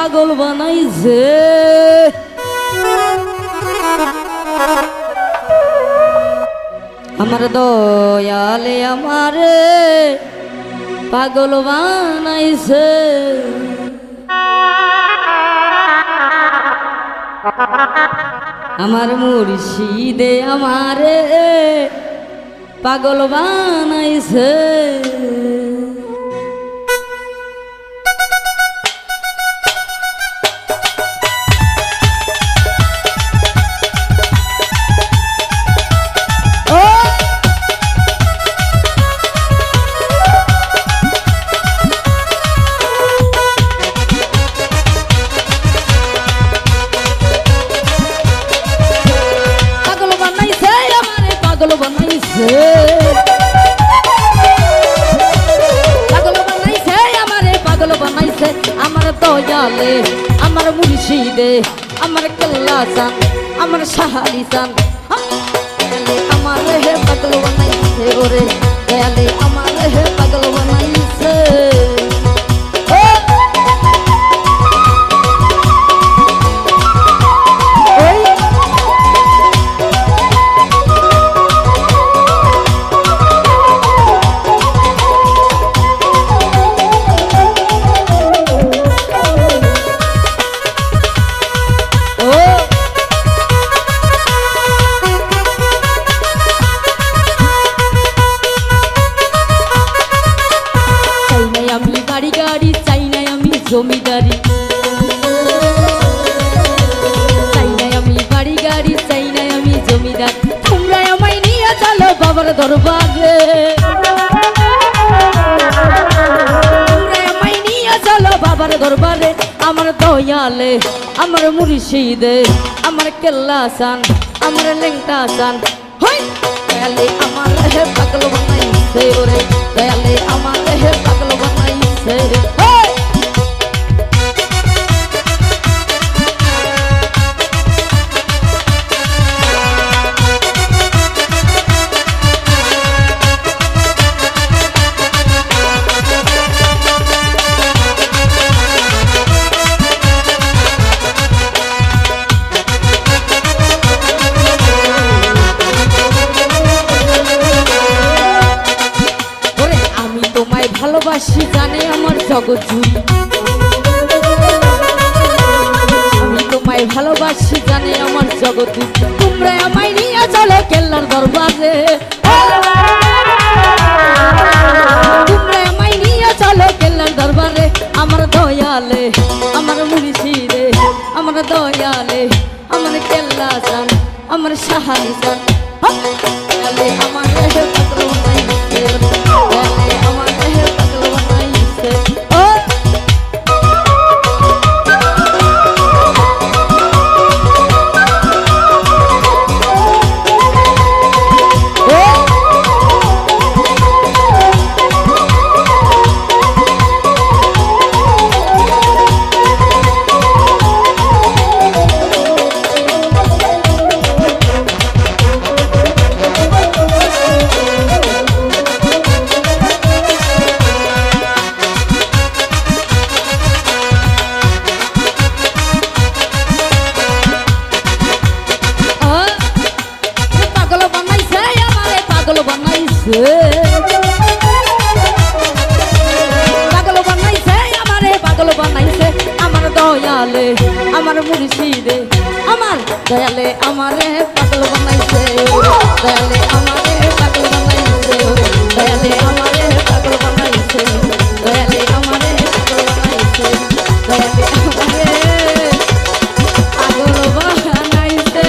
পাগল বানাইছে। আমার দয়ালে আমারে পাগল বানাইছে। আমার মুর্শিদে আমারে পাগল বানাইছে। পাগল বানাইছে, পাগল বানাইছে আমারে পাগল বানাইছে। আমার দয়ালে আমার মুর্শিদে আমার কেল্লা চান আমার সাহালি চান আমার হে পাগল বানাইছে ওরে দয়ালে আমার হে পাগল বানাইছে। গাড়ি গাড়ি চাই নাই আমি জমিদারি, চাই নাই আমি গাড়ি গাড়ি চাই নাই আমি জমিদার। তোমরা আমায় নিয়ে চলো বাবার দরবারে, তোমরা আমায় নিয়ে চলো বাবার দরবারে। আমার দয়ালে আমার মুর্শিদে আমার কেল্লা চান আমার লেংটা চান দয়ালে আমার হে পাগল বানাইছে ওরে দয়ালে আমার হে পাগল বানাইছে। ভালোবাসি জানে আমার জগৎ জুড়ি, আমি তোমায় ভালোবাসি জানে আমার জগৎ জুড়ি। তোমরা আমায় নিয়ে চলো কেল্লার দরবারে, তোমরা আমায় নিয়ে চলো কেল্লার দরবারে। আমার দয়ালে আমার মুর্শিদে আমার দয়ালে আমার কেল্লা চান আমার সাহালি চান দয়ালে আমার পাগল বানাইছে, দয়ালে আমার পাগল বানাইছে। পাগল বানাইছে আমারে পাগল বানাইছে। আমার দয়ালে আমার মুর্শিদে আমার দয়ালে আমারে পাগল বানাইছে, দয়ালে আমারে পাগল বানাইছে, দয়ালে আমারে পাগল বানাইছে, দয়ালে আমারে পাগল বানাইছে, দয়ালে আমারে পাগল বানাইছে।